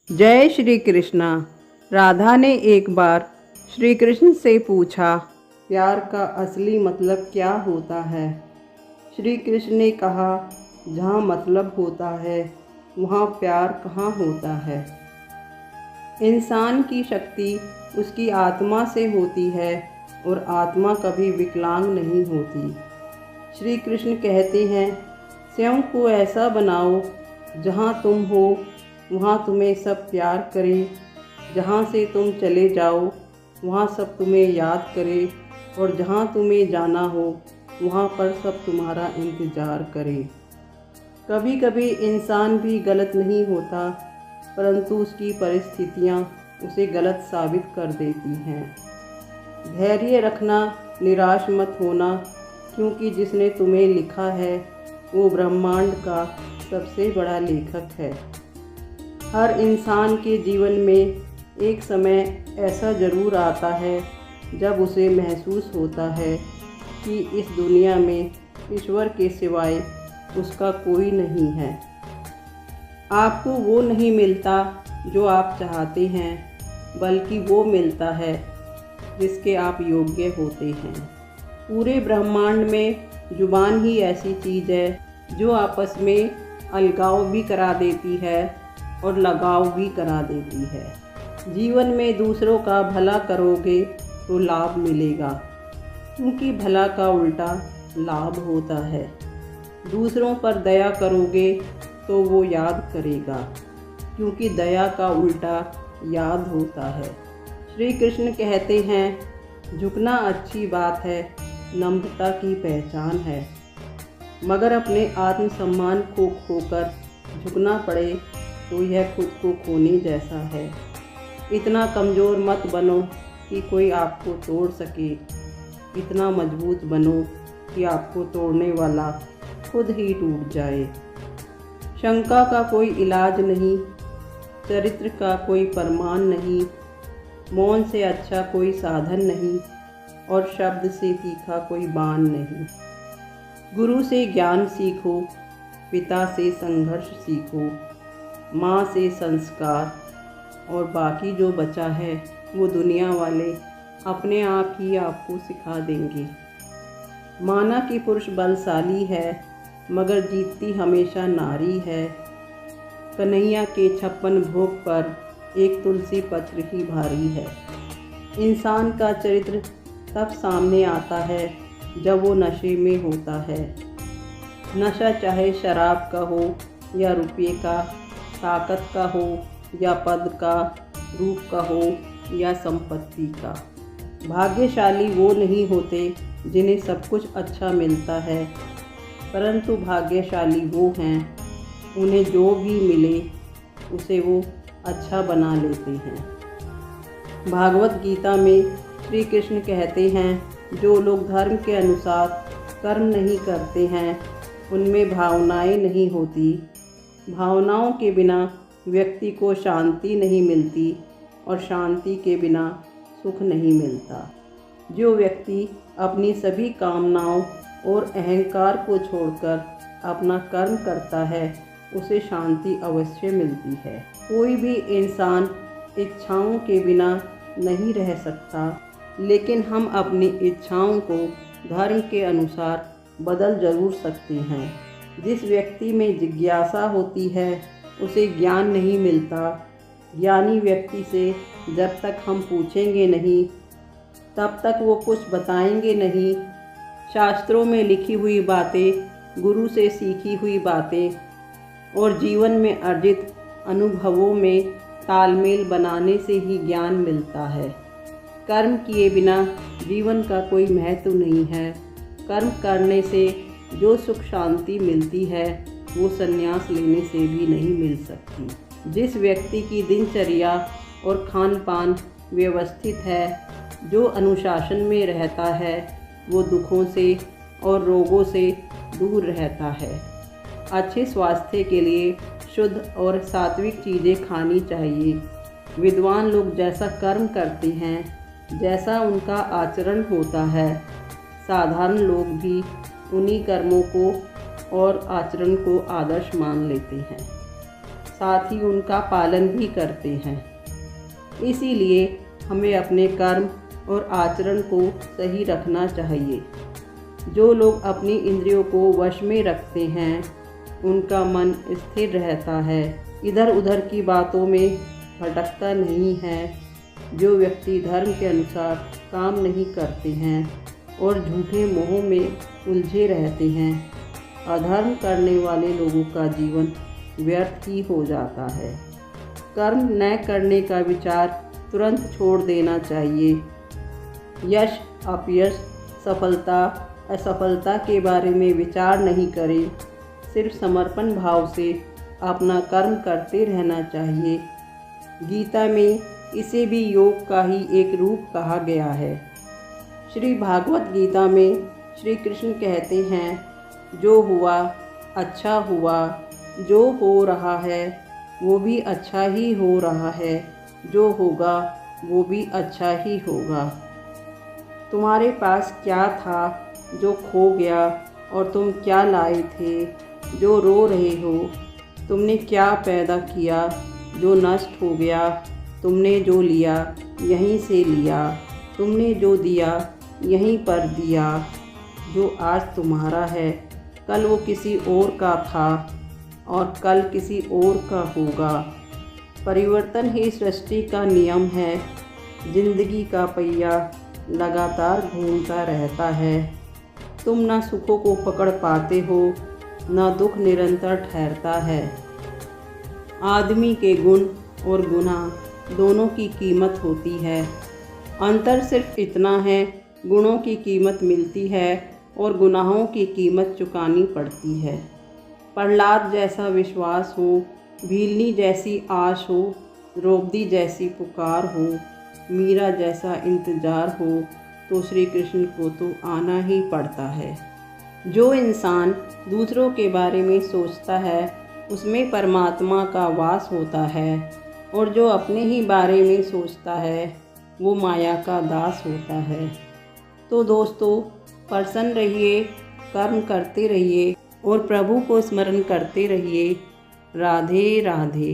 जय श्री कृष्णा। राधा ने एक बार श्री कृष्ण से पूछा, प्यार का असली मतलब क्या होता है। श्री कृष्ण ने कहा, जहाँ मतलब होता है वहाँ प्यार कहाँ होता है। इंसान की शक्ति उसकी आत्मा से होती है और आत्मा कभी विकलांग नहीं होती। श्री कृष्ण कहते हैं, स्वयं को ऐसा बनाओ जहाँ तुम हो वहाँ तुम्हें सब प्यार करे, जहाँ से तुम चले जाओ वहाँ सब तुम्हें याद करे और जहाँ तुम्हें जाना हो वहाँ पर सब तुम्हारा इंतज़ार करे। कभी कभी इंसान भी गलत नहीं होता, परंतु उसकी परिस्थितियाँ उसे गलत साबित कर देती हैं। धैर्य रखना, निराश मत होना, क्योंकि जिसने तुम्हें लिखा है वो ब्रह्मांड का सबसे बड़ा लेखक है। हर इंसान के जीवन में एक समय ऐसा ज़रूर आता है जब उसे महसूस होता है कि इस दुनिया में ईश्वर के सिवाय उसका कोई नहीं है। आपको वो नहीं मिलता जो आप चाहते हैं, बल्कि वो मिलता है जिसके आप योग्य होते हैं। पूरे ब्रह्मांड में जुबान ही ऐसी चीज़ है जो आपस में अलगाव भी करा देती है और लगाव भी करा देती है। जीवन में दूसरों का भला करोगे तो लाभ मिलेगा, क्योंकि भला का उल्टा लाभ होता है। दूसरों पर दया करोगे तो वो याद करेगा, क्योंकि दया का उल्टा याद होता है। श्री कृष्ण कहते हैं, झुकना अच्छी बात है, नम्रता की पहचान है, मगर अपने आत्मसम्मान को खोकर झुकना पड़े तो यह खुद को खोने जैसा है। इतना कमज़ोर मत बनो कि कोई आपको तोड़ सके, इतना मजबूत बनो कि आपको तोड़ने वाला खुद ही टूट जाए। शंका का कोई इलाज नहीं, चरित्र का कोई प्रमाण नहीं, मौन से अच्छा कोई साधन नहीं और शब्द से तीखा कोई बाण नहीं। गुरु से ज्ञान सीखो, पिता से संघर्ष सीखो, माँ से संस्कार, और बाकी जो बचा है वो दुनिया वाले अपने आप ही आपको सिखा देंगे। माना कि पुरुष बलशाली है, मगर जीतती हमेशा नारी है। कन्हैया के 56 भोग पर एक तुलसी पत्र ही भारी है। इंसान का चरित्र तब सामने आता है जब वो नशे में होता है। नशा चाहे शराब का हो या रुपये का, ताकत का हो या पद का, रूप का हो या संपत्ति का। भाग्यशाली वो नहीं होते जिन्हें सब कुछ अच्छा मिलता है, परंतु भाग्यशाली वो हैं उन्हें जो भी मिले उसे वो अच्छा बना लेते हैं। भागवत गीता में श्री कृष्ण कहते हैं, जो लोग धर्म के अनुसार कर्म नहीं करते हैं उनमें भावनाएं नहीं होती। भावनाओं के बिना व्यक्ति को शांति नहीं मिलती और शांति के बिना सुख नहीं मिलता। जो व्यक्ति अपनी सभी कामनाओं और अहंकार को छोड़कर अपना कर्म करता है उसे शांति अवश्य मिलती है। कोई भी इंसान इच्छाओं के बिना नहीं रह सकता, लेकिन हम अपनी इच्छाओं को धर्म के अनुसार बदल जरूर सकते हैं। जिस व्यक्ति में जिज्ञासा होती है उसे ज्ञान नहीं मिलता। ज्ञानी व्यक्ति से जब तक हम पूछेंगे नहीं तब तक वो कुछ बताएंगे नहीं। शास्त्रों में लिखी हुई बातें, गुरु से सीखी हुई बातें और जीवन में अर्जित अनुभवों में तालमेल बनाने से ही ज्ञान मिलता है। कर्म किए बिना जीवन का कोई महत्व नहीं है। कर्म करने से जो सुख शांति मिलती है वो संन्यास लेने से भी नहीं मिल सकती। जिस व्यक्ति की दिनचर्या और खान पान व्यवस्थित है, जो अनुशासन में रहता है, वो दुखों से और रोगों से दूर रहता है। अच्छे स्वास्थ्य के लिए शुद्ध और सात्विक चीज़ें खानी चाहिए। विद्वान लोग जैसा कर्म करते हैं, जैसा उनका आचरण होता है, साधारण लोग भी उन्हीं कर्मों को और आचरण को आदर्श मान लेते हैं। साथ ही उनका पालन भी करते हैं। इसीलिए हमें अपने कर्म और आचरण को सही रखना चाहिए। जो लोग अपनी इंद्रियों को वश में रखते हैं उनका मन स्थिर रहता है, इधर उधर की बातों में भटकता नहीं है। जो व्यक्ति धर्म के अनुसार काम नहीं करते हैं और झूठे मोह में उलझे रहते हैं, अधर्म करने वाले लोगों का जीवन व्यर्थ ही हो जाता है। कर्म न करने का विचार तुरंत छोड़ देना चाहिए। यश अपयश, सफलता असफलता के बारे में विचार नहीं करें। सिर्फ समर्पण भाव से अपना कर्म करते रहना चाहिए। गीता में इसे भी योग का ही एक रूप कहा गया है। श्री भागवत गीता में श्री कृष्ण कहते हैं, जो हुआ अच्छा हुआ, जो हो रहा है वो भी अच्छा ही हो रहा है, जो होगा वो भी अच्छा ही होगा। तुम्हारे पास क्या था जो खो गया, और तुम क्या लाए थे जो रो रहे हो? तुमने क्या पैदा किया जो नष्ट हो गया? तुमने जो लिया यहीं से लिया, तुमने जो दिया यहीं पर दिया। जो आज तुम्हारा है कल वो किसी और का था और कल किसी और का होगा। परिवर्तन ही सृष्टि का नियम है। जिंदगी का पहिया लगातार घूमता रहता है। तुम ना सुखों को पकड़ पाते हो, ना दुख निरंतर ठहरता है। आदमी के गुण और गुनाह दोनों की कीमत होती है। अंतर सिर्फ इतना है, गुणों की कीमत मिलती है और गुनाहों की कीमत चुकानी पड़ती है। प्रहलाद जैसा विश्वास हो, भीलनी जैसी आश हो, द्रौपदी जैसी पुकार हो, मीरा जैसा इंतज़ार हो, तो श्री कृष्ण को तो आना ही पड़ता है। जो इंसान दूसरों के बारे में सोचता है उसमें परमात्मा का वास होता है, और जो अपने ही बारे में सोचता है वो माया का दास होता है। तो दोस्तों, प्रसन्न रहिए, कर्म करते रहिए और प्रभु को स्मरण करते रहिए। राधे राधे।